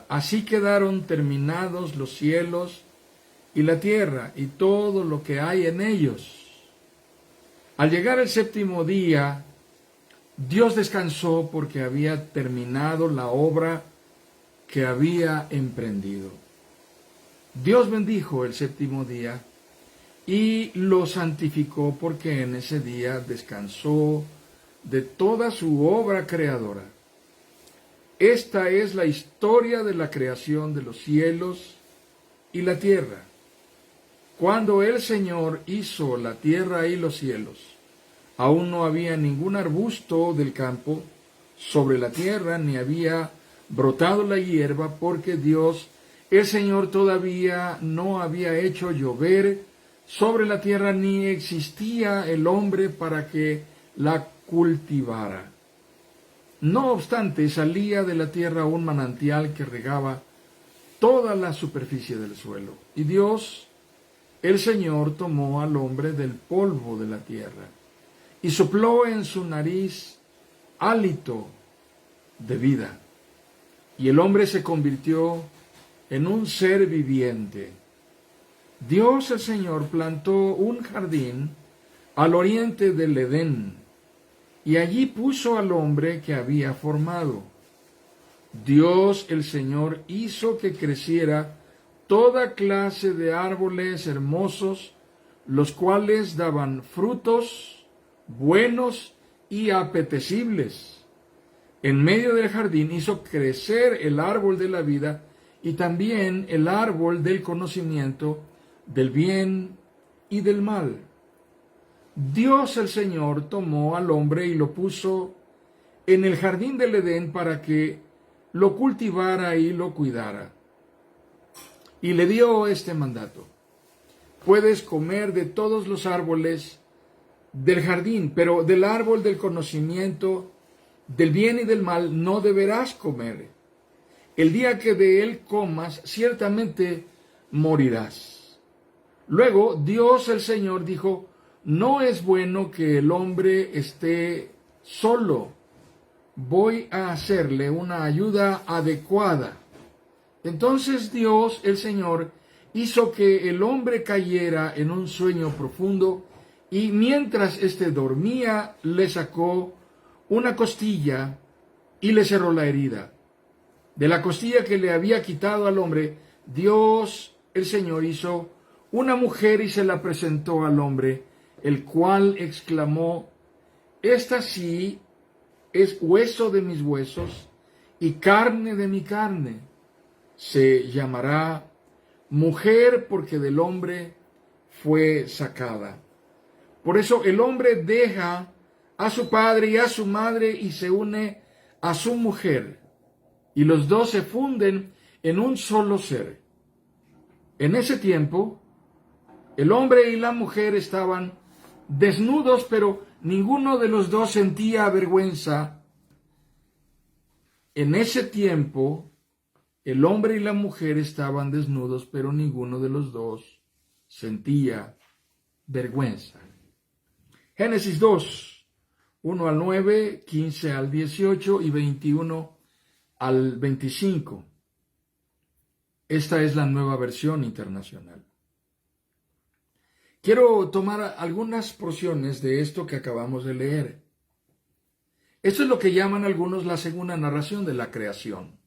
Así quedaron terminados los cielos y la tierra y todo lo que hay en ellos. Al llegar el séptimo día, Dios descansó porque había terminado la obra que había emprendido. Dios bendijo el séptimo día y lo santificó porque en ese día descansó de toda su obra creadora. Esta es la historia de la creación de los cielos y la tierra. Cuando el Señor hizo la tierra y los cielos, aún no había ningún arbusto del campo sobre la tierra, ni había brotado la hierba, porque Dios, el Señor, todavía no había hecho llover sobre la tierra, ni existía el hombre para que la cultivara. No obstante, salía de la tierra un manantial que regaba toda la superficie del suelo. Y Dios, el Señor, tomó al hombre del polvo de la tierra y sopló en su nariz hálito de vida. Y el hombre se convirtió en un ser viviente. Dios, el Señor, plantó un jardín al oriente del Edén, y allí puso al hombre que había formado. Dios, el Señor, hizo que creciera toda clase de árboles hermosos, los cuales daban frutos buenos y apetecibles. En medio del jardín hizo crecer el árbol de la vida y también el árbol del conocimiento del bien y del mal. Dios, el Señor, tomó al hombre y lo puso en el jardín del Edén para que lo cultivara y lo cuidara. Y le dio este mandato: puedes comer de todos los árboles del jardín, pero del árbol del conocimiento del bien y del mal no deberás comer. El día que de él comas, ciertamente morirás. Luego Dios, el Señor, dijo: no es bueno que el hombre esté solo. Voy a hacerle una ayuda adecuada. Entonces Dios, el Señor, hizo que el hombre cayera en un sueño profundo, y mientras éste dormía, le sacó una costilla y le cerró la herida. De la costilla que le había quitado al hombre, Dios, el Señor, hizo una mujer y se la presentó al hombre, el cual exclamó: esta sí es hueso de mis huesos y carne de mi carne. Se llamará mujer porque del hombre fue sacada. Por eso el hombre deja a su padre y a su madre y se une a su mujer, y los dos se funden en un solo ser. En ese tiempo, el hombre y la mujer estaban desnudos, pero ninguno de los dos sentía vergüenza. En ese tiempo, el hombre y la mujer estaban desnudos, pero ninguno de los dos sentía vergüenza. Génesis 2, 1 al 9, 15 al 18 y 21 al 25. Esta es la Nueva Versión Internacional. Quiero tomar algunas porciones de esto que acabamos de leer. Esto es lo que llaman algunos la segunda narración de la creación.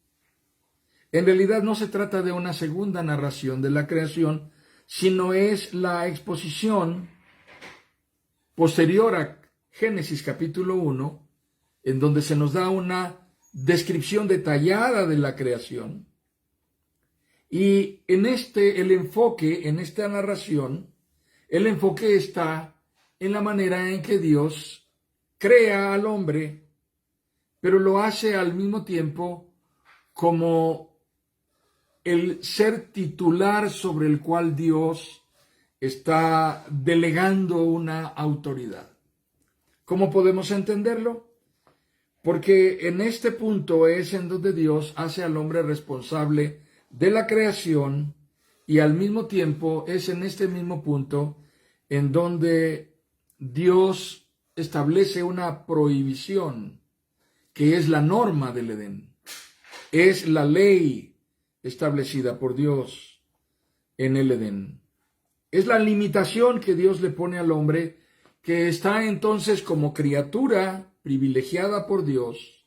En realidad no se trata de una segunda narración de la creación, sino es la exposición posterior a Génesis capítulo 1, en donde se nos da una descripción detallada de la creación. Y en el enfoque, en esta narración, el enfoque está en la manera en que Dios crea al hombre, pero lo hace al mismo tiempo como el ser titular sobre el cual Dios está delegando una autoridad. ¿Cómo podemos entenderlo? Porque en este punto es en donde Dios hace al hombre responsable de la creación, y al mismo tiempo es en este mismo punto en donde Dios establece una prohibición, que es la norma del Edén. Es la ley establecida por Dios en el Edén. Es la limitación que Dios le pone al hombre, que está entonces como criatura privilegiada por Dios,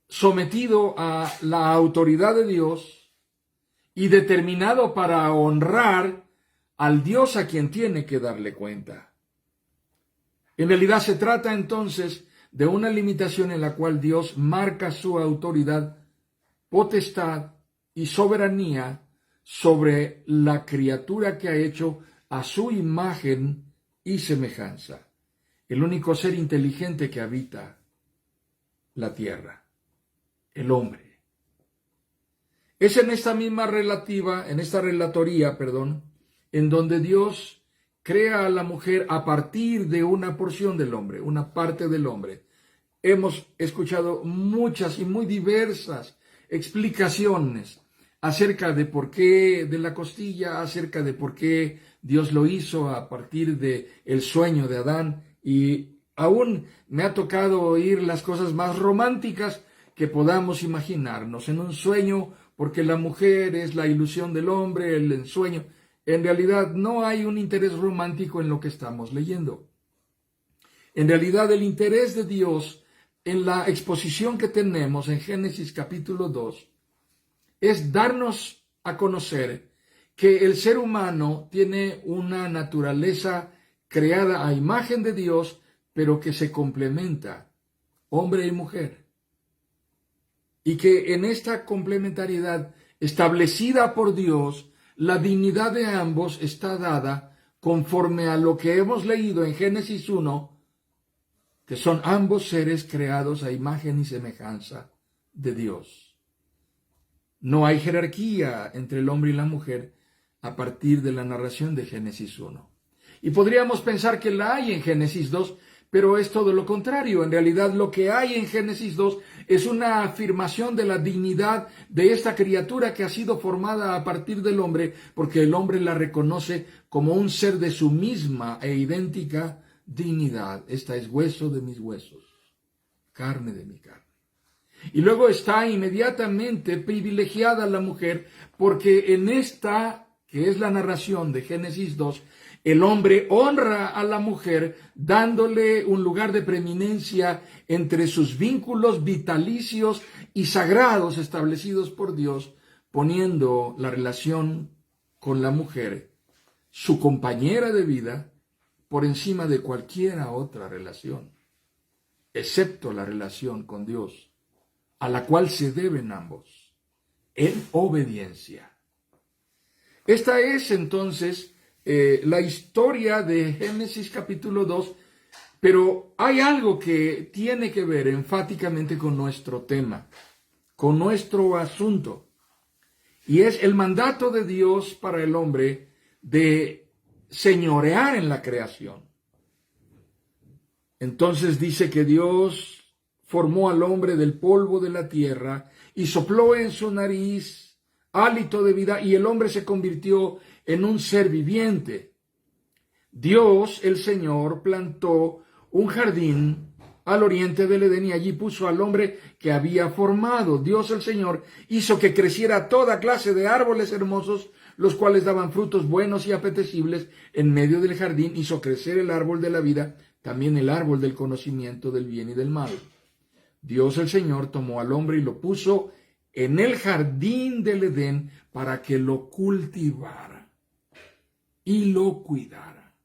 sometido a la autoridad de Dios y determinado para honrar al Dios a quien tiene que darle cuenta. En realidad se trata entonces de una limitación en la cual Dios marca su autoridad, potestad y soberanía sobre la criatura que ha hecho a su imagen y semejanza, el único ser inteligente que habita la tierra, el hombre. Es en esta misma relatoría, en donde Dios crea a la mujer a partir de una porción del hombre, una parte del hombre. Hemos escuchado muchas y muy diversas explicaciones acerca de por qué de la costilla, acerca de por qué Dios lo hizo a partir del sueño de Adán, y aún me ha tocado oír las cosas más románticas que podamos imaginarnos. En un sueño, porque la mujer es la ilusión del hombre, el ensueño. En realidad no hay un interés romántico en lo que estamos leyendo. En realidad el interés de Dios en la exposición que tenemos en Génesis capítulo 2 es darnos a conocer que el ser humano tiene una naturaleza creada a imagen de Dios, pero que se complementa, hombre y mujer. Y que en esta complementariedad establecida por Dios, la dignidad de ambos está dada conforme a lo que hemos leído en Génesis 1, que son ambos seres creados a imagen y semejanza de Dios. No hay jerarquía entre el hombre y la mujer a partir de la narración de Génesis 1. Y podríamos pensar que la hay en Génesis 2, pero es todo lo contrario. En realidad lo que hay en Génesis 2 es una afirmación de la dignidad de esta criatura que ha sido formada a partir del hombre, porque el hombre la reconoce como un ser de su misma e idéntica dignidad. Esta es hueso de mis huesos, carne de mi carne. Y luego está inmediatamente privilegiada la mujer, porque en esta, que es la narración de Génesis 2, el hombre honra a la mujer dándole un lugar de preeminencia entre sus vínculos vitalicios y sagrados establecidos por Dios, poniendo la relación con la mujer, su compañera de vida, por encima de cualquier otra relación, excepto la relación con Dios, a la cual se deben ambos, en obediencia. Esta es entonces la historia de Génesis capítulo 2, pero hay algo que tiene que ver enfáticamente con nuestro tema, con nuestro asunto, y es el mandato de Dios para el hombre de señorear en la creación. Entonces dice que Dios formó al hombre del polvo de la tierra y sopló en su nariz hálito de vida, y el hombre se convirtió en un ser viviente. Dios, el Señor, plantó un jardín al oriente del Edén y allí puso al hombre que había formado. Dios, el Señor, hizo que creciera toda clase de árboles hermosos, los cuales daban frutos buenos y apetecibles. En medio del jardín hizo crecer el árbol de la vida, también el árbol del conocimiento del bien y del mal. Dios el Señor tomó al hombre y lo puso en el jardín del Edén para que lo cultivara y lo cuidara.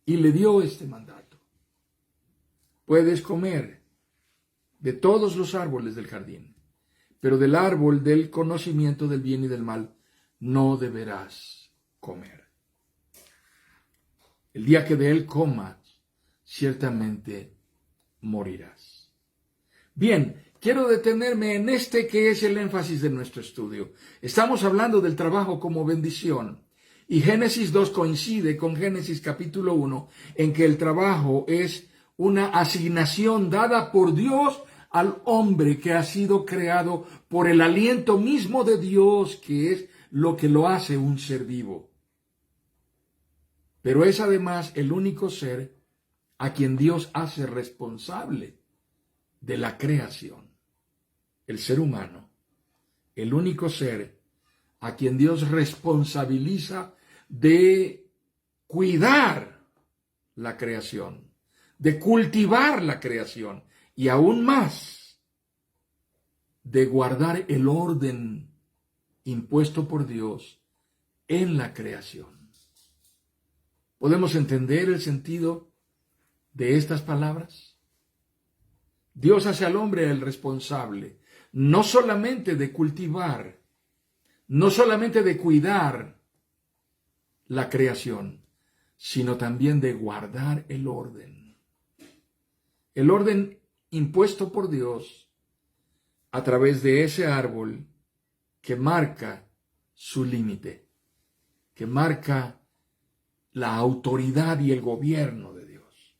Y le dio este mandato: puedes comer de todos los árboles del jardín, pero del árbol del conocimiento del bien y del mal no deberás comer. El día que de él comas, ciertamente morirás. Bien, quiero detenerme en este que es el énfasis de nuestro estudio. Estamos hablando del trabajo como bendición. Y Génesis 2 coincide con Génesis capítulo 1 en que el trabajo es una asignación dada por Dios al hombre que ha sido creado por el aliento mismo de Dios, que es lo que lo hace un ser vivo. Pero es además el único ser a quien Dios hace responsable de la creación, el ser humano, el único ser a quien Dios responsabiliza de cuidar la creación, de cultivar la creación y aún más de guardar el orden impuesto por Dios en la creación. ¿Podemos entender el sentido de estas palabras? Dios hace al hombre el responsable, no solamente de cultivar, no solamente de cuidar la creación, sino también de guardar el orden. El orden impuesto por Dios a través de ese árbol que marca su límite, que marca la autoridad y el gobierno de Dios.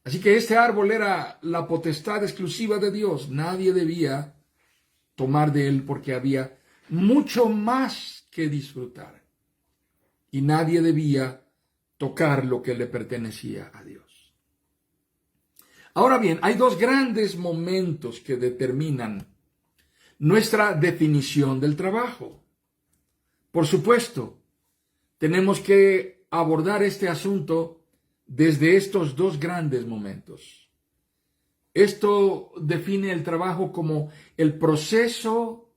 Así que este árbol era la potestad exclusiva de Dios. Nadie debía tomar de él porque había mucho más que disfrutar. Y nadie debía tocar lo que le pertenecía a Dios. Ahora bien, hay dos grandes momentos que determinan nuestra definición del trabajo. Por supuesto, tenemos que abordar este asunto desde estos dos grandes momentos. Esto define el trabajo como el proceso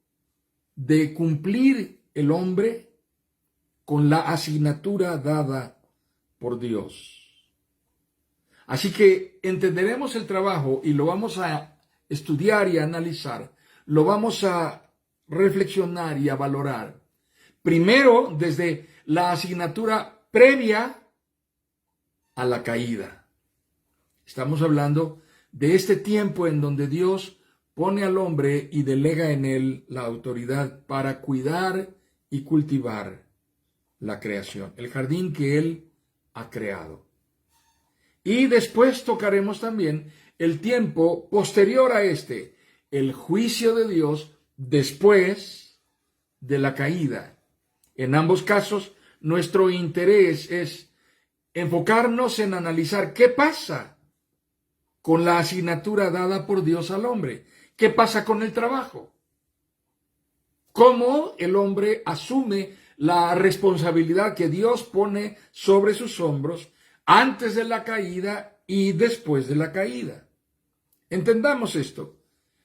de cumplir el hombre con la asignatura dada por Dios. Así que entenderemos el trabajo y lo vamos a estudiar y a analizar, lo vamos a reflexionar y a valorar. Primero, desde la asignatura previa a la caída. Estamos hablando de este tiempo en donde Dios pone al hombre y delega en él la autoridad para cuidar y cultivar la creación, el jardín que él ha creado. Y después tocaremos también el tiempo posterior a este, el juicio de Dios después de la caída. En ambos casos, nuestro interés es enfocarnos en analizar qué pasa con la asignatura dada por Dios al hombre. ¿Qué pasa con el trabajo? ¿Cómo el hombre asume la responsabilidad que Dios pone sobre sus hombros antes de la caída y después de la caída? Entendamos esto.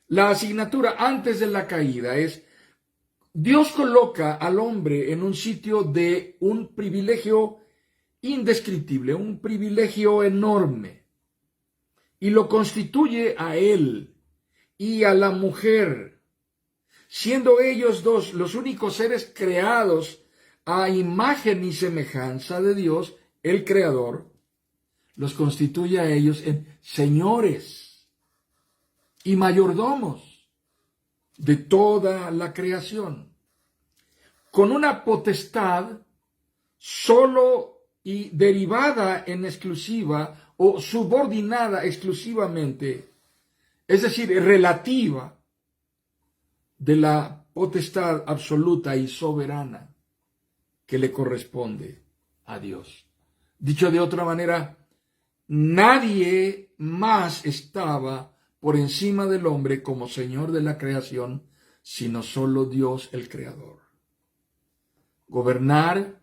La asignatura antes de la caída es: Dios coloca al hombre en un sitio de un privilegio indescriptible, un privilegio enorme, y lo constituye a él y a la mujer, siendo ellos dos los únicos seres creados a imagen y semejanza de Dios, el Creador. Los constituye a ellos en señores y mayordomos de toda la creación, con una potestad solo y derivada en exclusiva o subordinada exclusivamente, es decir, relativa, de la potestad absoluta y soberana que le corresponde a Dios. Dicho de otra manera, nadie más estaba por encima del hombre como Señor de la creación, sino solo Dios el Creador. Gobernar,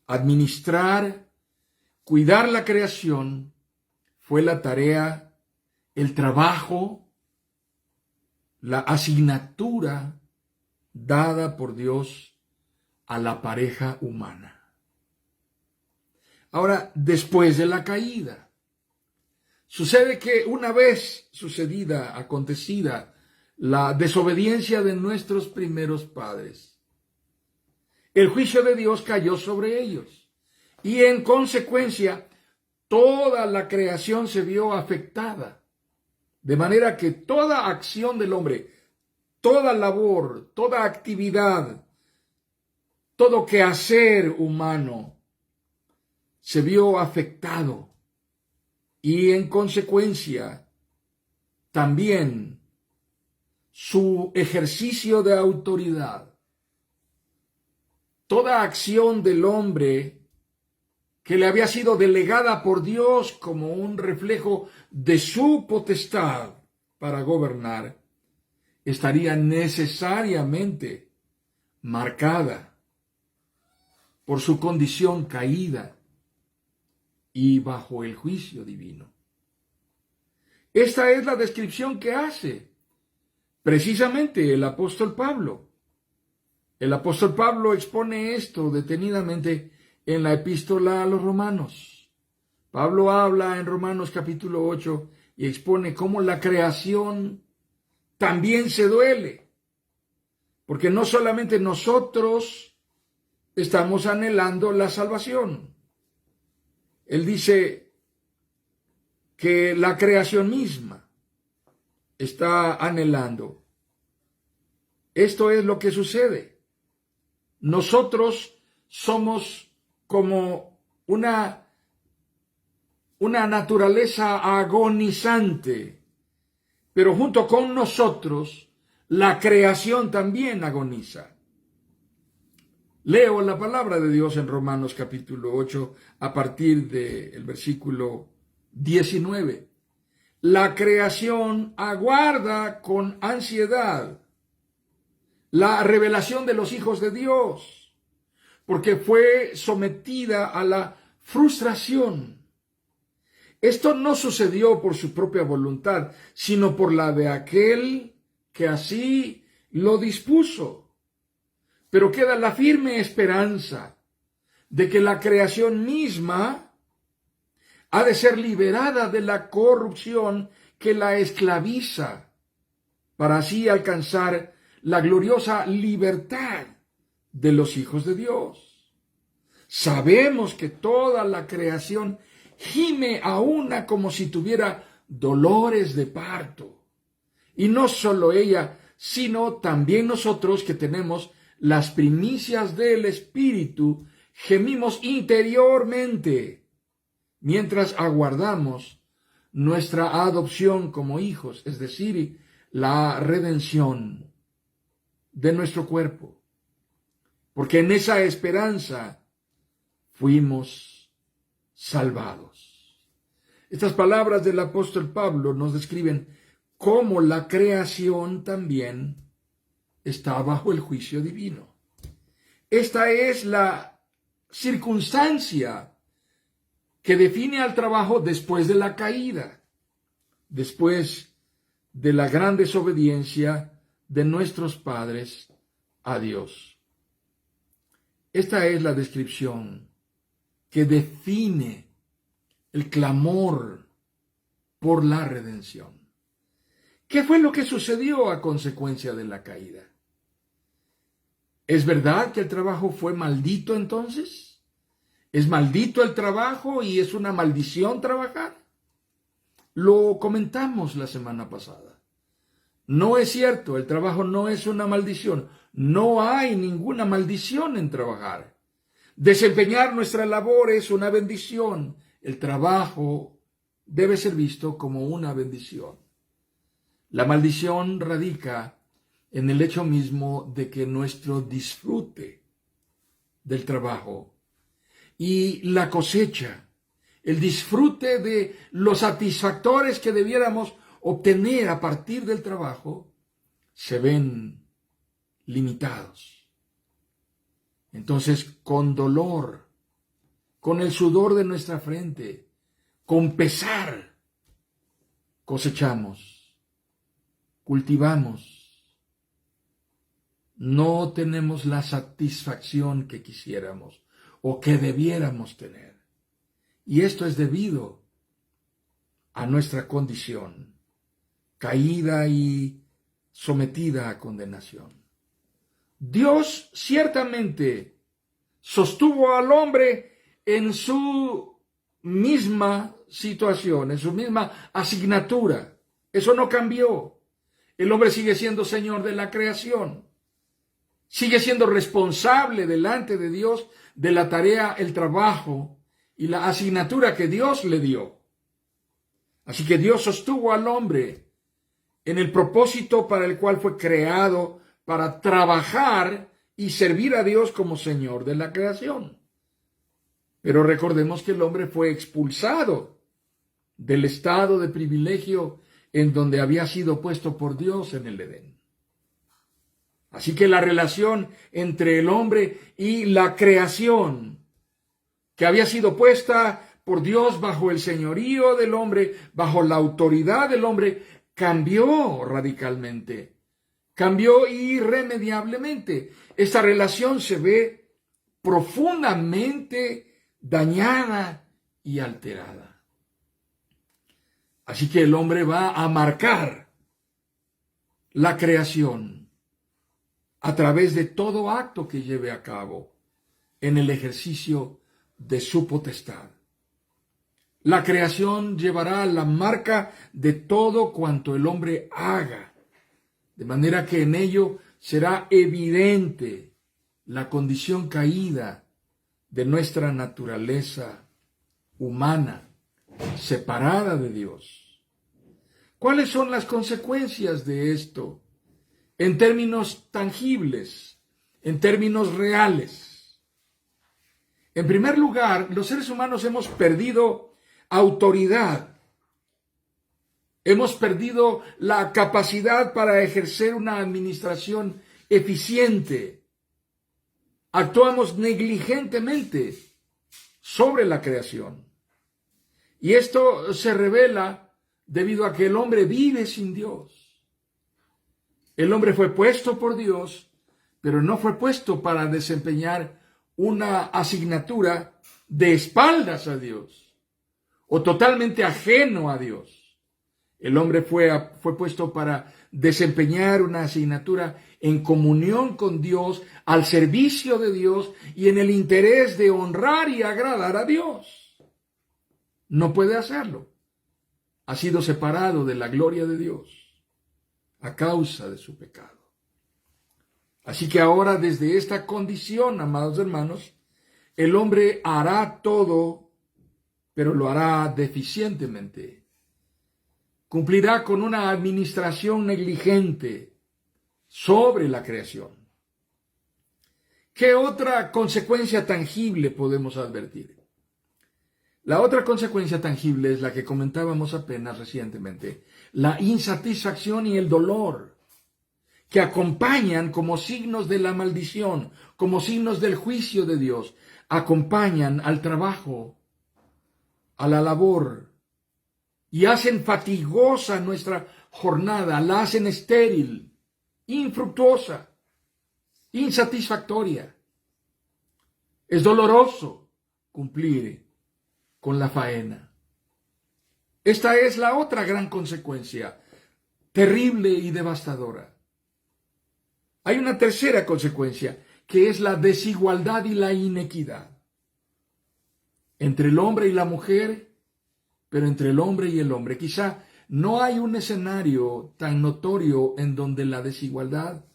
administrar, cuidar la creación fue la tarea, el trabajo, la asignatura dada por Dios a la pareja humana. Ahora, después de la caída, sucede que una vez acontecida la desobediencia de nuestros primeros padres, el juicio de Dios cayó sobre ellos y en consecuencia toda la creación se vio afectada. De manera que toda acción del hombre, toda labor, toda actividad, todo quehacer humano se vio afectado y en consecuencia también su ejercicio de autoridad. Toda acción del hombre que le había sido delegada por Dios como un reflejo de su potestad para gobernar, estaría necesariamente marcada por su condición caída y bajo el juicio divino. Esta es la descripción que hace precisamente el apóstol Pablo. El apóstol Pablo expone esto detenidamente en la epístola a los Romanos. Pablo habla en Romanos capítulo 8 y expone cómo la creación también se duele, porque no solamente nosotros estamos anhelando la salvación. Él dice que la creación misma está anhelando. Esto es lo que sucede. Nosotros somos como una naturaleza agonizante, pero junto con nosotros la creación también agoniza. Leo la palabra de Dios en Romanos capítulo 8 a partir del versículo 19. La creación aguarda con ansiedad la revelación de los hijos de Dios, porque fue sometida a la frustración. Esto no sucedió por su propia voluntad, sino por la de aquel que así lo dispuso. Pero queda la firme esperanza de que la creación misma ha de ser liberada de la corrupción que la esclaviza, para así alcanzar la gloriosa libertad de los hijos de Dios. Sabemos que toda la creación gime a una como si tuviera dolores de parto. Y no solo ella, sino también nosotros que tenemos las primicias del Espíritu, gemimos interiormente mientras aguardamos nuestra adopción como hijos, es decir, la redención de nuestro cuerpo. Porque en esa esperanza fuimos salvados. Estas palabras del apóstol Pablo nos describen cómo la creación también está bajo el juicio divino. Esta es la circunstancia que define al trabajo después de la caída, después de la gran desobediencia de nuestros padres a Dios. Esta es la descripción que define el clamor por la redención. ¿Qué fue lo que sucedió a consecuencia de la caída? ¿Es verdad que el trabajo fue maldito entonces? ¿Es maldito el trabajo y es una maldición trabajar? Lo comentamos la semana pasada. No es cierto, el trabajo no es una maldición. No hay ninguna maldición en trabajar. Desempeñar nuestra labor es una bendición. El trabajo debe ser visto como una bendición. La maldición radica en el hecho mismo de que nuestro disfrute del trabajo y la cosecha, el disfrute de los satisfactores que debiéramos obtener a partir del trabajo, se ven limitados. Entonces, con dolor, con el sudor de nuestra frente, con pesar, cosechamos, cultivamos. No tenemos la satisfacción que quisiéramos o que debiéramos tener. Y esto es debido a nuestra condición caída y sometida a condenación. Dios ciertamente sostuvo al hombre en su misma situación, en su misma asignatura. Eso no cambió. El hombre sigue siendo señor de la creación. Sigue siendo responsable delante de Dios de la tarea, el trabajo y la asignatura que Dios le dio. Así que Dios sostuvo al hombre en el propósito para el cual fue creado, para trabajar y servir a Dios como Señor de la creación. Pero recordemos que el hombre fue expulsado del estado de privilegio en donde había sido puesto por Dios en el Edén. Así que la relación entre el hombre y la creación, que había sido puesta por Dios bajo el señorío del hombre, bajo la autoridad del hombre, cambió radicalmente, cambió irremediablemente. Esta relación se ve profundamente dañada y alterada. Así que el hombre va a marcar la creación a través de todo acto que lleve a cabo en el ejercicio de su potestad. La creación llevará la marca de todo cuanto el hombre haga, de manera que en ello será evidente la condición caída de nuestra naturaleza humana, separada de Dios. ¿Cuáles son las consecuencias de esto en términos tangibles, en términos reales? En primer lugar, los seres humanos hemos perdido autoridad. Hemos perdido la capacidad para ejercer una administración eficiente. Actuamos negligentemente sobre la creación. Y esto se revela debido a que el hombre vive sin Dios. El hombre fue puesto por Dios, pero no fue puesto para desempeñar una asignatura de espaldas a Dios o totalmente ajeno a Dios. El hombre fue puesto para desempeñar una asignatura en comunión con Dios, al servicio de Dios y en el interés de honrar y agradar a Dios. No puede hacerlo. Ha sido separado de la gloria de Dios a causa de su pecado. Así que ahora, desde esta condición, amados hermanos, el hombre hará todo, pero lo hará deficientemente. Cumplirá con una administración negligente sobre la creación. ¿Qué otra consecuencia tangible podemos advertir? La otra consecuencia tangible es la que comentábamos apenas recientemente, la insatisfacción y el dolor que acompañan como signos de la maldición, como signos del juicio de Dios, acompañan al trabajo, a la labor, y hacen fatigosa nuestra jornada, la hacen estéril, infructuosa, insatisfactoria. Es doloroso cumplir con la faena. Esta es la otra gran consecuencia, terrible y devastadora. Hay una tercera consecuencia, que es la desigualdad y la inequidad. Entre el hombre y la mujer, pero entre el hombre y el hombre. Quizá no hay un escenario tan notorio en donde la desigualdad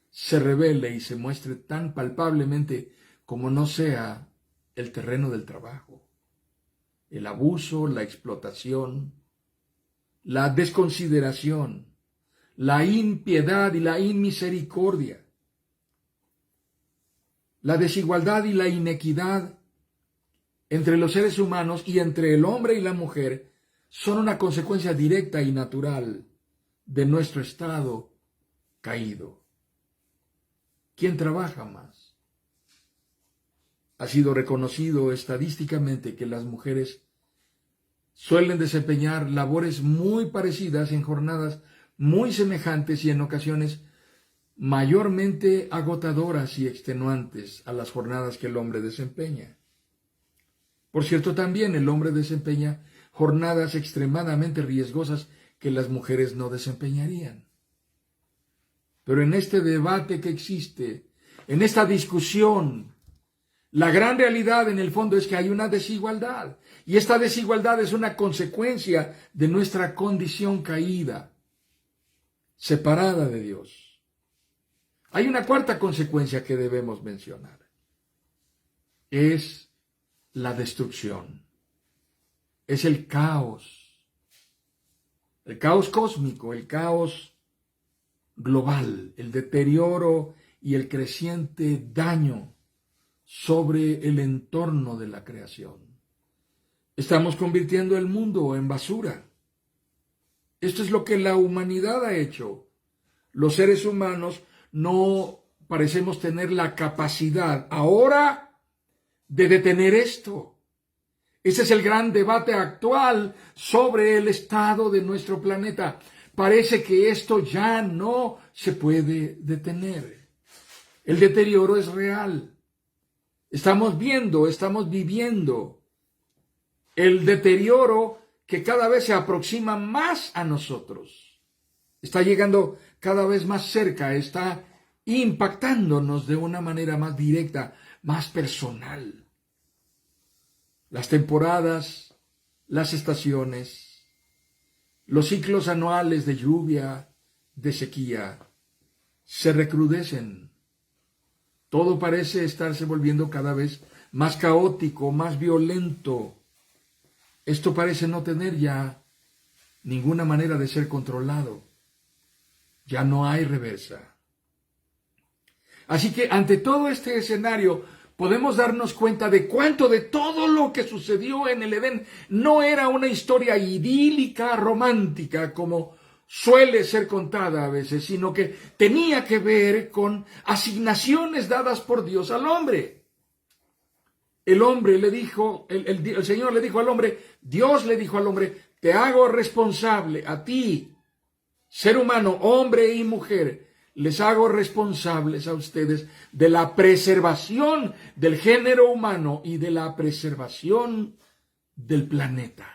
se revele y se muestre tan palpablemente como no sea el terreno del trabajo. El abuso, la explotación, la desconsideración, la impiedad y la inmisericordia, la desigualdad y la inequidad entre los seres humanos y entre el hombre y la mujer son una consecuencia directa y natural de nuestro estado caído. ¿Quién trabaja más? Ha sido reconocido estadísticamente que las mujeres suelen desempeñar labores muy parecidas en jornadas muy semejantes y en ocasiones mayormente agotadoras y extenuantes a las jornadas que el hombre desempeña. Por cierto, también el hombre desempeña jornadas extremadamente riesgosas que las mujeres no desempeñarían. Pero en este debate que existe, en esta discusión, la gran realidad en el fondo es que hay una desigualdad. Y esta desigualdad es una consecuencia de nuestra condición caída, separada de Dios. Hay una cuarta consecuencia que debemos mencionar. Es la destrucción. Es el caos cósmico, el caos global, el deterioro y el creciente daño sobre el entorno de la creación. Estamos convirtiendo el mundo en basura. Esto es lo que la humanidad ha hecho. Los seres humanos no parecemos tener la capacidad ahora de detener esto. Ese es el gran debate actual sobre el estado de nuestro planeta. Parece que esto ya no se puede detener. El deterioro es real. Estamos viviendo el deterioro que cada vez se aproxima más a nosotros. Está llegando cada vez más cerca, está impactándonos de una manera más directa, más personal. Las temporadas, las estaciones, los ciclos anuales de lluvia, de sequía, se recrudecen. Todo parece estarse volviendo cada vez más caótico, más violento. Esto parece no tener ya ninguna manera de ser controlado. Ya no hay reversa. Así que ante todo este escenario podemos darnos cuenta de cuánto de todo lo que sucedió en el Edén no era una historia idílica, romántica, como suele ser contada a veces, sino que tenía que ver con asignaciones dadas por Dios al hombre. El hombre le dijo, el Señor le dijo al hombre, Dios le dijo al hombre, te hago responsable a ti, ser humano, hombre y mujer, les hago responsables a ustedes de la preservación del género humano y de la preservación del planeta.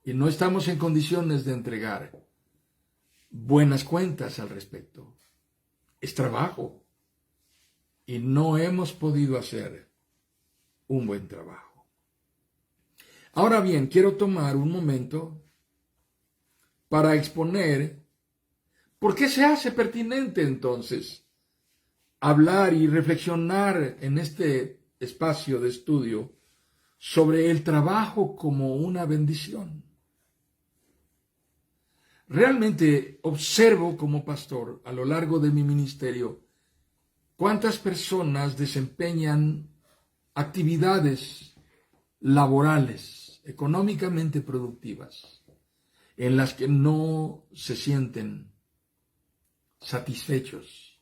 Y no estamos en condiciones de entregar buenas cuentas al respecto. Es trabajo. Y no hemos podido hacer un buen trabajo. Ahora bien, quiero tomar un momento para exponer por qué se hace pertinente entonces hablar y reflexionar en este espacio de estudio sobre el trabajo como una bendición. Realmente observo como pastor a lo largo de mi ministerio cuántas personas desempeñan actividades laborales, económicamente productivas, en las que no se sienten satisfechos,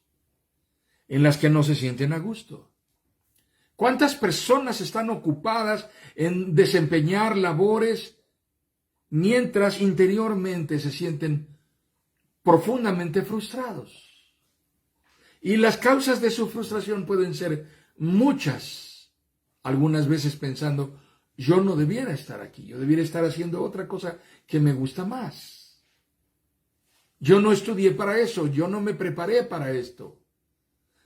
en las que no se sienten a gusto. ¿Cuántas personas están ocupadas en desempeñar labores mientras interiormente se sienten profundamente frustrados? Y las causas de su frustración pueden ser muchas, algunas veces pensando, yo no debiera estar aquí, yo debiera estar haciendo otra cosa que me gusta más. Yo no estudié para eso, yo no me preparé para esto.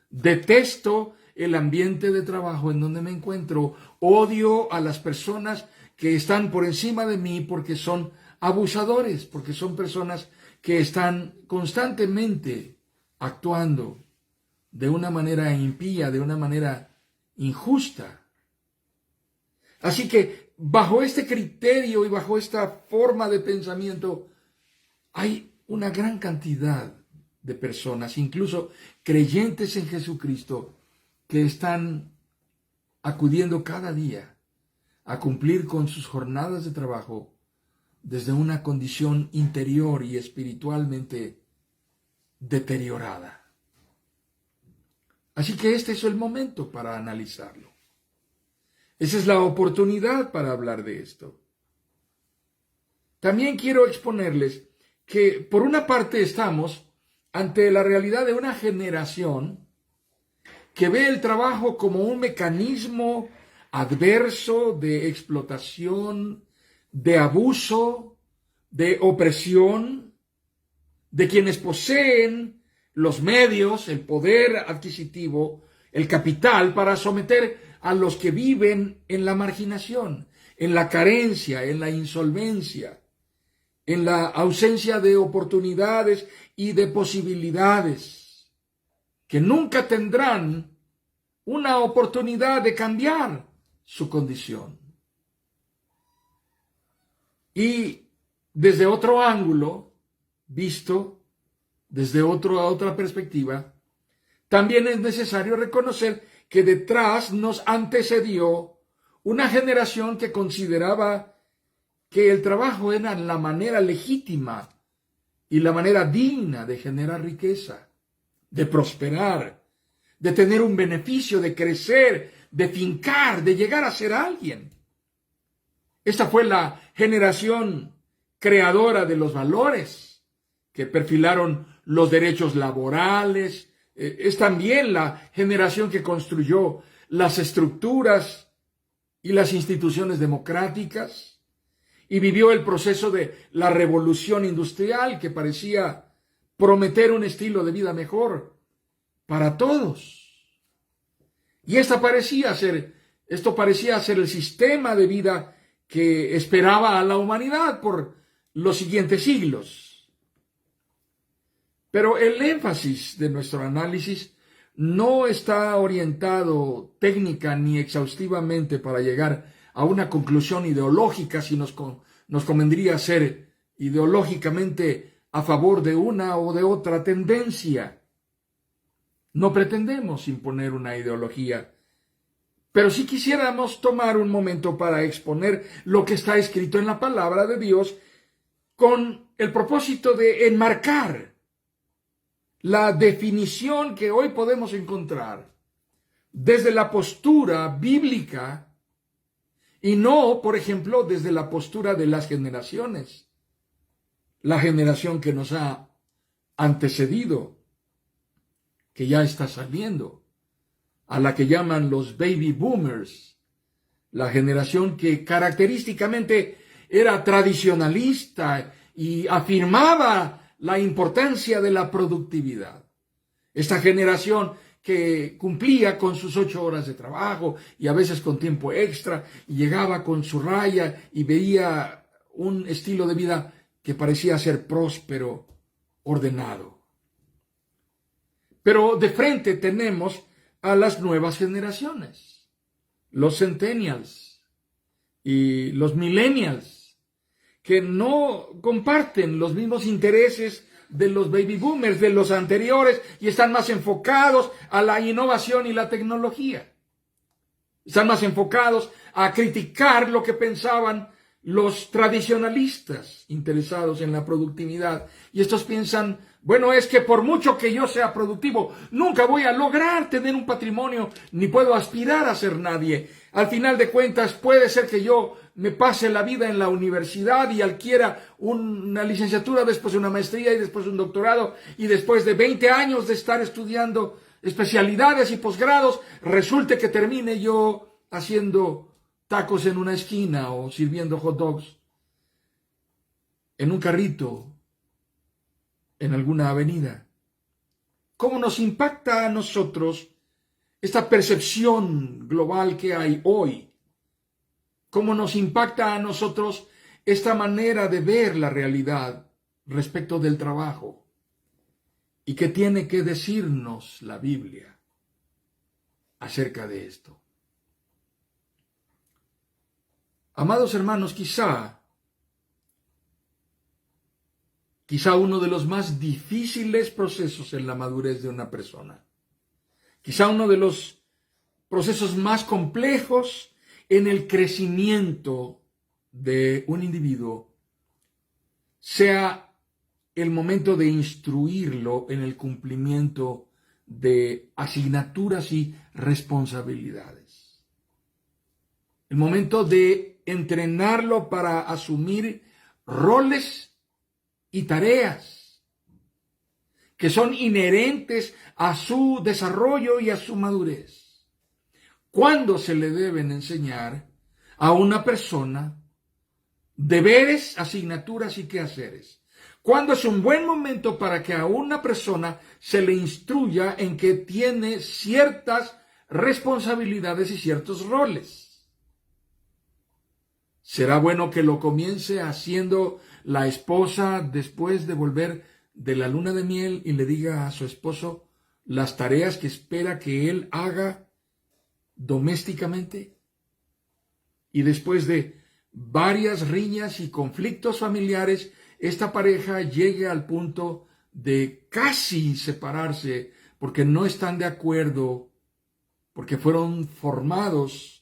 Detesto el ambiente de trabajo en donde me encuentro, odio a las personas que están por encima de mí porque son abusadores, porque son personas que están constantemente actuando de una manera impía, de una manera injusta. Así que bajo este criterio y bajo esta forma de pensamiento hay una gran cantidad de personas, incluso creyentes en Jesucristo, que están acudiendo cada día a cumplir con sus jornadas de trabajo desde una condición interior y espiritualmente deteriorada. Así que este es el momento para analizarlo. Esa es la oportunidad para hablar de esto. También quiero exponerles que por una parte estamos ante la realidad de una generación que ve el trabajo como un mecanismo adverso de explotación, de abuso, de opresión, de quienes poseen los medios, el poder adquisitivo, el capital para someter a los que viven en la marginación, en la carencia, en la insolvencia, en la ausencia de oportunidades y de posibilidades, que nunca tendrán una oportunidad de cambiar su condición. Y desde otro ángulo, visto desde otra perspectiva, también es necesario reconocer que detrás nos antecedió una generación que consideraba que el trabajo era la manera legítima y la manera digna de generar riqueza, de prosperar, de tener un beneficio, de crecer, de fincar, de llegar a ser alguien. Esta fue la generación creadora de los valores, que perfilaron los derechos laborales. Es también la generación que construyó las estructuras y las instituciones democráticas y vivió el proceso de la revolución industrial, que parecía prometer un estilo de vida mejor para todos. Y esto parecía ser el sistema de vida que esperaba a la humanidad por los siguientes siglos. Pero el énfasis de nuestro análisis no está orientado técnica ni exhaustivamente para llegar a una conclusión ideológica, si nos convendría ser ideológicamente a favor de una o de otra tendencia. No pretendemos imponer una ideología, pero sí quisiéramos tomar un momento para exponer lo que está escrito en la palabra de Dios con el propósito de enmarcar la definición que hoy podemos encontrar desde la postura bíblica y no, por ejemplo, desde la postura de las generaciones, la generación que nos ha antecedido, que ya está saliendo, a la que llaman los baby boomers, la generación que característicamente era tradicionalista y afirmaba la importancia de la productividad. Esta generación que cumplía con sus 8 horas de trabajo y a veces con tiempo extra, y llegaba con su raya y veía un estilo de vida que parecía ser próspero, ordenado. Pero de frente tenemos a las nuevas generaciones, los centennials y los millennials, que no comparten los mismos intereses de los baby boomers, de los anteriores, y están más enfocados a la innovación y la tecnología. Están más enfocados a criticar lo que pensaban los tradicionalistas interesados en la productividad. Y estos piensan, bueno, es que por mucho que yo sea productivo, nunca voy a lograr tener un patrimonio, ni puedo aspirar a ser nadie. Al final de cuentas, puede ser que yo me pase la vida en la universidad y adquiera una licenciatura, después una maestría y después un doctorado, y después de 20 años de estar estudiando especialidades y posgrados, resulte que termine yo haciendo tacos en una esquina o sirviendo hot dogs en un carrito en alguna avenida. ¿Cómo nos impacta a nosotros esta percepción global que hay hoy? ¿Cómo nos impacta a nosotros esta manera de ver la realidad respecto del trabajo? ¿Y qué tiene que decirnos la Biblia acerca de esto? Amados hermanos, quizá uno de los más difíciles procesos en la madurez de una persona, quizá uno de los procesos más complejos en el crecimiento de un individuo, sea el momento de instruirlo en el cumplimiento de asignaturas y responsabilidades. El momento de entrenarlo para asumir roles y tareas que son inherentes a su desarrollo y a su madurez. ¿Cuándo se le deben enseñar a una persona deberes, asignaturas y quehaceres? ¿Cuándo es un buen momento para que a una persona se le instruya en que tiene ciertas responsabilidades y ciertos roles? ¿Será bueno que lo comience haciendo la esposa después de volver de la luna de miel y le diga a su esposo las tareas que espera que él haga domésticamente? Y después de varias riñas y conflictos familiares, esta pareja llegue al punto de casi separarse porque no están de acuerdo, porque fueron formados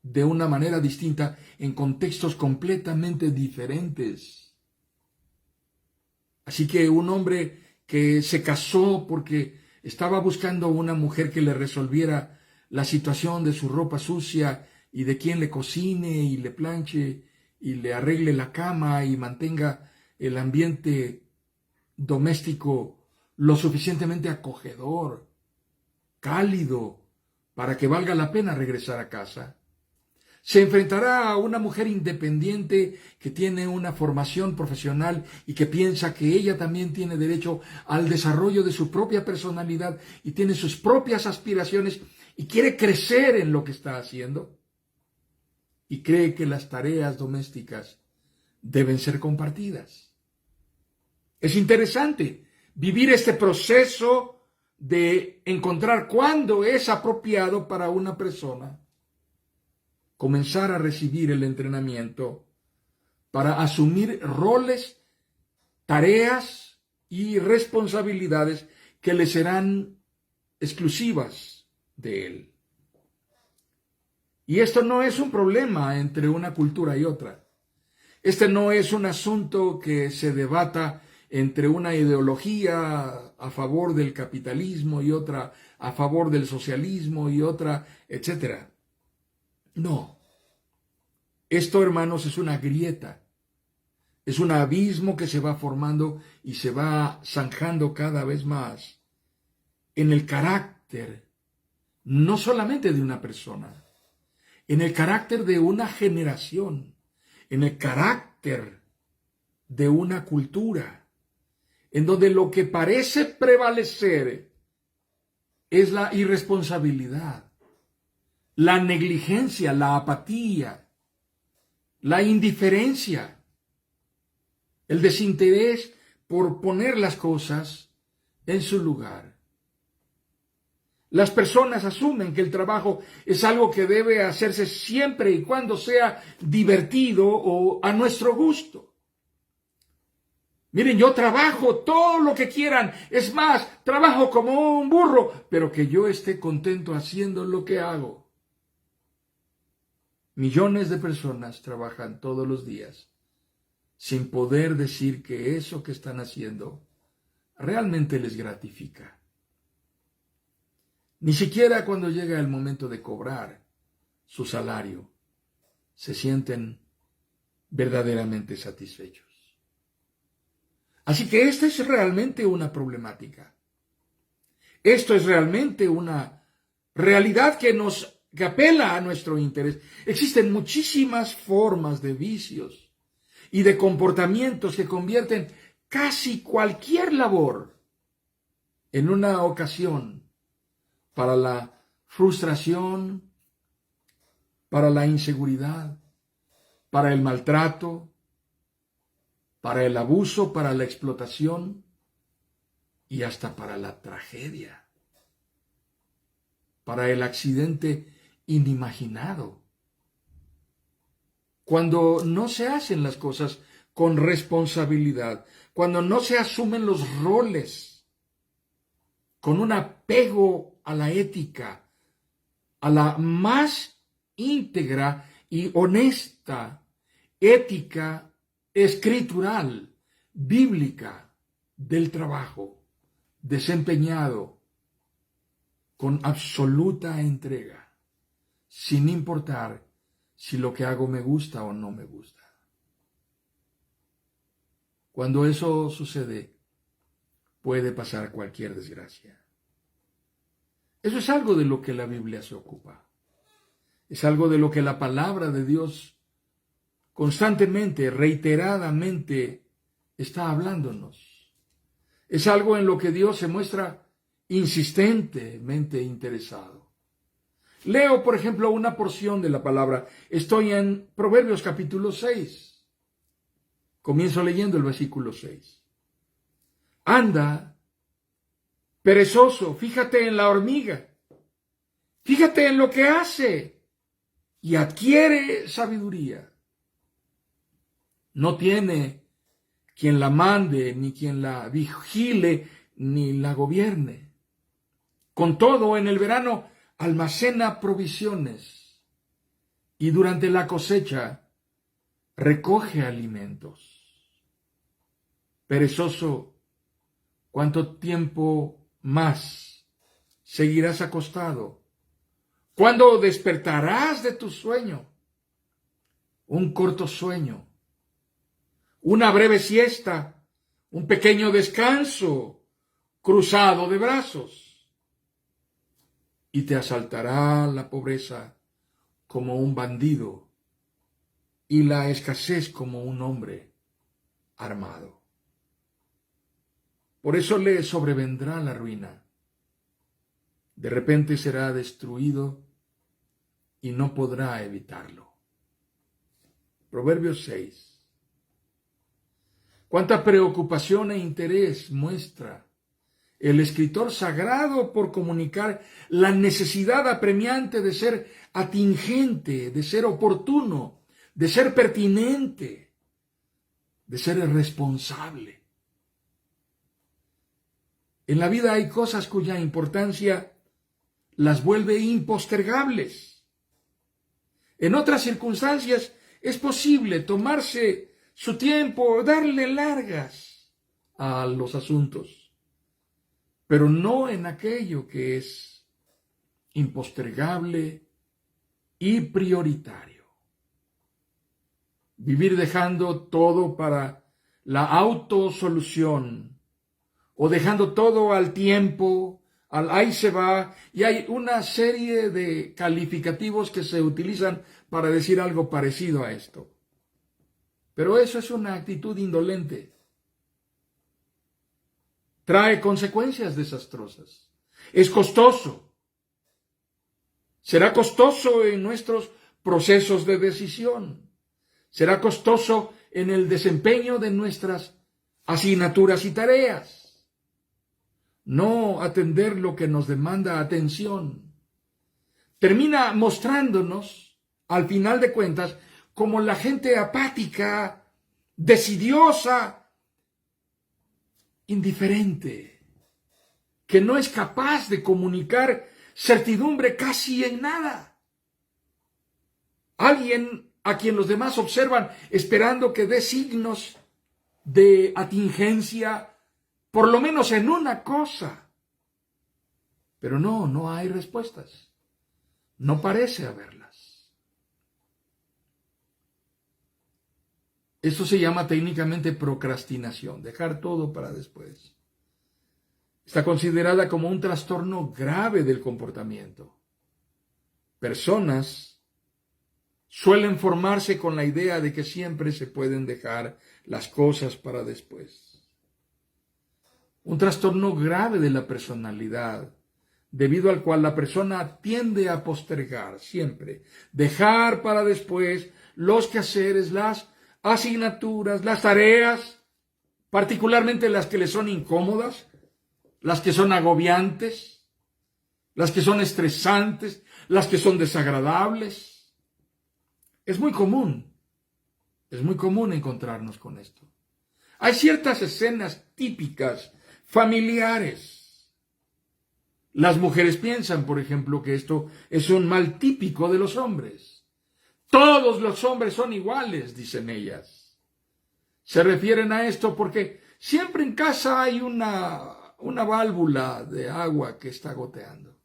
de una manera distinta en contextos completamente diferentes. Así que un hombre que se casó porque estaba buscando una mujer que le resolviera la situación de su ropa sucia y de quien le cocine y le planche y le arregle la cama y mantenga el ambiente doméstico lo suficientemente acogedor, cálido, para que valga la pena regresar a casa. Se enfrentará a una mujer independiente que tiene una formación profesional y que piensa que ella también tiene derecho al desarrollo de su propia personalidad y tiene sus propias aspiraciones y quiere crecer en lo que está haciendo. Y cree que las tareas domésticas deben ser compartidas. Es interesante vivir este proceso de encontrar cuándo es apropiado para una persona comenzar a recibir el entrenamiento para asumir roles, tareas y responsabilidades que le serán exclusivas de él. Y esto no es un problema entre una cultura y otra. Este no es un asunto que se debata entre una ideología a favor del capitalismo y otra a favor del socialismo y otra, etcétera. No. Esto, hermanos, es una grieta. Es un abismo que se va formando y se va zanjando cada vez más en el carácter, no solamente de una persona, en el carácter de una generación, en el carácter de una cultura, en donde lo que parece prevalecer es la irresponsabilidad, la negligencia, la apatía, la indiferencia, el desinterés por poner las cosas en su lugar. Las personas asumen que el trabajo es algo que debe hacerse siempre y cuando sea divertido o a nuestro gusto. Miren, yo trabajo todo lo que quieran, es más, trabajo como un burro, pero que yo esté contento haciendo lo que hago. Millones de personas trabajan todos los días sin poder decir que eso que están haciendo realmente les gratifica. Ni siquiera cuando llega el momento de cobrar su salario se sienten verdaderamente satisfechos. Así que esta es realmente una problemática. Esto es realmente una realidad que apela a nuestro interés. Existen muchísimas formas de vicios y de comportamientos que convierten casi cualquier labor en una ocasión para la frustración, para la inseguridad, para el maltrato, para el abuso, para la explotación y hasta para la tragedia, para el accidente inimaginado. Cuando no se hacen las cosas con responsabilidad, cuando no se asumen los roles con un apego a la ética, a la más íntegra y honesta ética escritural, bíblica del trabajo, desempeñado con absoluta entrega, sin importar si lo que hago me gusta o no me gusta. Cuando eso sucede, puede pasar cualquier desgracia. Eso es algo de lo que la Biblia se ocupa. Es algo de lo que la palabra de Dios constantemente, reiteradamente, está hablándonos. Es algo en lo que Dios se muestra insistentemente interesado. Leo, por ejemplo, una porción de la palabra. Estoy en Proverbios capítulo 6. Comienzo leyendo el versículo 6. Anda, perezoso, fíjate en la hormiga, fíjate en lo que hace y adquiere sabiduría. No tiene quien la mande, ni quien la vigile, ni la gobierne. Con todo, en el verano almacena provisiones y durante la cosecha recoge alimentos. Perezoso, ¿cuánto tiempo más seguirás acostado? ¿Cuándo despertarás de tu sueño? Un corto sueño, una breve siesta, un pequeño descanso, cruzado de brazos, y te asaltará la pobreza como un bandido y la escasez como un hombre armado. Por eso le sobrevendrá la ruina. De repente será destruido y no podrá evitarlo. Proverbios 6. Cuánta preocupación e interés muestra el escritor sagrado por comunicar la necesidad apremiante de ser atingente, de ser oportuno, de ser pertinente, de ser responsable. En la vida hay cosas cuya importancia las vuelve impostergables. En otras circunstancias es posible tomarse su tiempo, darle largas a los asuntos, pero no en aquello que es impostergable y prioritario. Vivir dejando todo para la autosolución o dejando todo al tiempo, al ahí se va, y hay una serie de calificativos que se utilizan para decir algo parecido a esto. Pero eso es una actitud indolente. Trae consecuencias desastrosas. Es costoso. Será costoso en nuestros procesos de decisión. Será costoso en el desempeño de nuestras asignaturas y tareas. No atender lo que nos demanda atención termina mostrándonos, al final de cuentas, como la gente apática, desidiosa, indiferente, que no es capaz de comunicar certidumbre casi en nada. Alguien a quien los demás observan esperando que dé signos de atingencia, por lo menos en una cosa. Pero no hay respuestas. No parece haberlas. Esto se llama técnicamente procrastinación, dejar todo para después. Está considerada como un trastorno grave del comportamiento. Personas suelen formarse con la idea de que siempre se pueden dejar las cosas para después. Un trastorno grave de la personalidad, debido al cual la persona tiende a postergar siempre, dejar para después los quehaceres, las asignaturas, las tareas, particularmente las que le son incómodas, las que son agobiantes, las que son estresantes, las que son desagradables. Es muy común encontrarnos con esto. Hay ciertas escenas típicas familiares. Las mujeres piensan, por ejemplo, que esto es un mal típico de los hombres. Todos los hombres son iguales, dicen ellas. Se refieren a esto porque siempre en casa hay una válvula de agua que está goteando.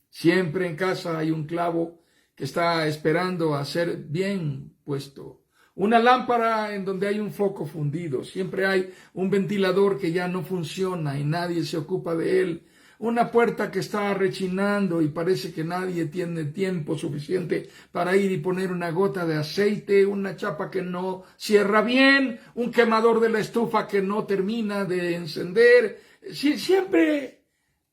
Siempre en casa hay un clavo que está esperando a ser bien puesto. Una lámpara en donde hay un foco fundido. Siempre hay un ventilador que ya no funciona y nadie se ocupa de él. Una puerta que está rechinando y parece que nadie tiene tiempo suficiente para ir y poner una gota de aceite, una chapa que no cierra bien, un quemador de la estufa que no termina de encender. Siempre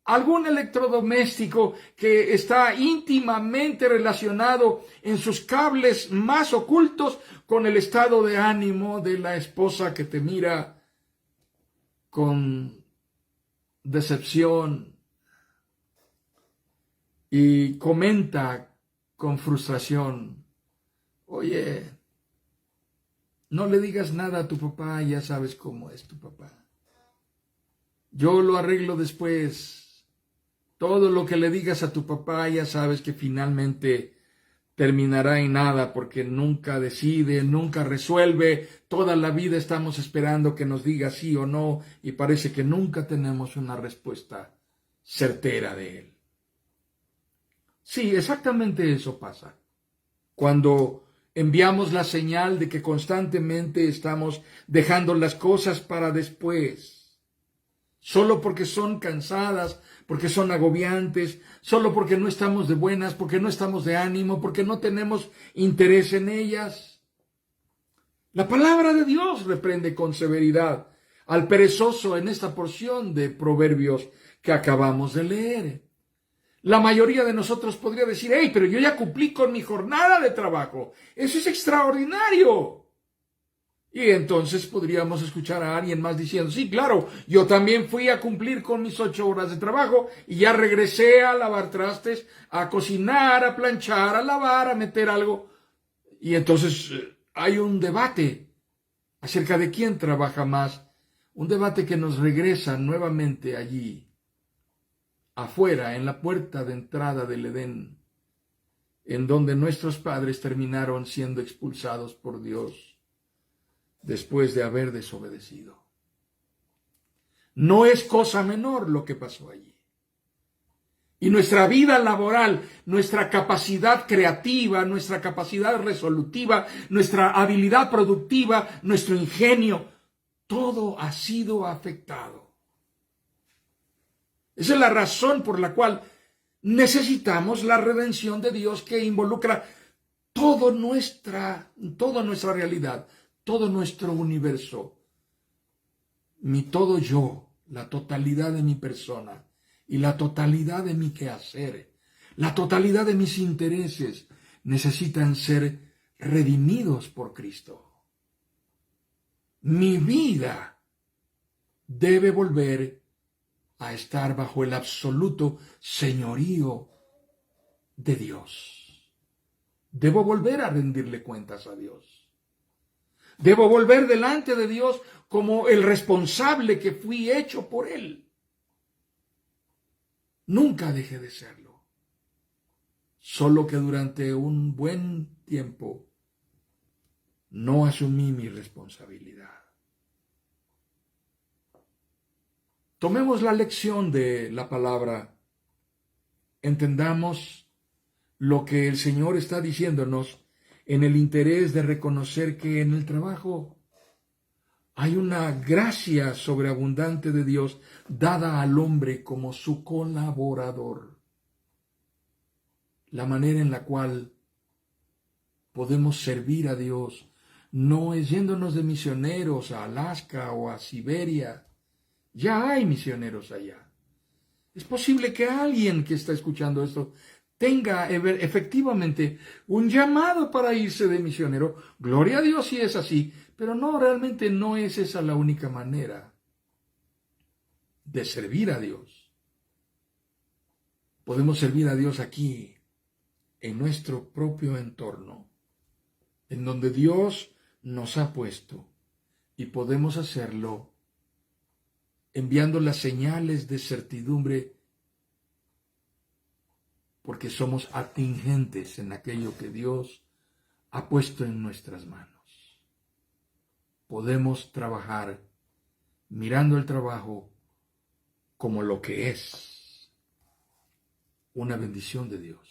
algún electrodoméstico que está íntimamente relacionado en sus cables más ocultos con el estado de ánimo de la esposa que te mira con decepción y comenta con frustración: oye, no le digas nada a tu papá, ya sabes cómo es tu papá. Yo lo arreglo después. Todo lo que le digas a tu papá, ya sabes que finalmente terminará en nada porque nunca decide, nunca resuelve. Toda la vida estamos esperando que nos diga sí o no y parece que nunca tenemos una respuesta certera de él. Sí, exactamente eso pasa. Cuando enviamos la señal de que constantemente estamos dejando las cosas para después, solo porque son cansadas, porque son agobiantes, solo porque no estamos de buenas, porque no estamos de ánimo, porque no tenemos interés en ellas. La palabra de Dios reprende con severidad al perezoso en esta porción de Proverbios que acabamos de leer. La mayoría de nosotros podría decir, hey, pero yo ya cumplí con mi jornada de trabajo. Eso es extraordinario. Y entonces podríamos escuchar a alguien más diciendo, sí, claro, yo también fui a cumplir con mis 8 horas de trabajo y ya regresé a lavar trastes, a cocinar, a planchar, a lavar, a meter algo. Y entonces hay un debate acerca de quién trabaja más. Un debate que nos regresa nuevamente allí, afuera, en la puerta de entrada del Edén, en donde nuestros padres terminaron siendo expulsados por Dios después de haber desobedecido. No es cosa menor lo que pasó allí. Y nuestra vida laboral, nuestra capacidad creativa, nuestra capacidad resolutiva, nuestra habilidad productiva, nuestro ingenio, todo ha sido afectado. Esa es la razón por la cual necesitamos la redención de Dios que involucra toda nuestra realidad, todo nuestro universo, todo yo, la totalidad de mi persona y la totalidad de mi quehacer, la totalidad de mis intereses necesitan ser redimidos por Cristo. Mi vida debe volver a estar bajo el absoluto señorío de Dios. Debo volver a rendirle cuentas a Dios. Debo volver delante de Dios como el responsable que fui hecho por Él. Nunca dejé de serlo. Solo que durante un buen tiempo no asumí mi responsabilidad. Tomemos la lección de la palabra, entendamos lo que el Señor está diciéndonos en el interés de reconocer que en el trabajo hay una gracia sobreabundante de Dios dada al hombre como su colaborador. La manera en la cual podemos servir a Dios no es yéndonos de misioneros a Alaska o a Siberia. Ya hay misioneros allá. Es posible que alguien que está escuchando esto tenga efectivamente un llamado para irse de misionero. Gloria a Dios si es así, pero no, realmente no es esa la única manera de servir a Dios. Podemos servir a Dios aquí, en nuestro propio entorno, en donde Dios nos ha puesto, y podemos hacerlo enviando las señales de certidumbre porque somos atingentes en aquello que Dios ha puesto en nuestras manos. Podemos trabajar mirando el trabajo como lo que es, una bendición de Dios.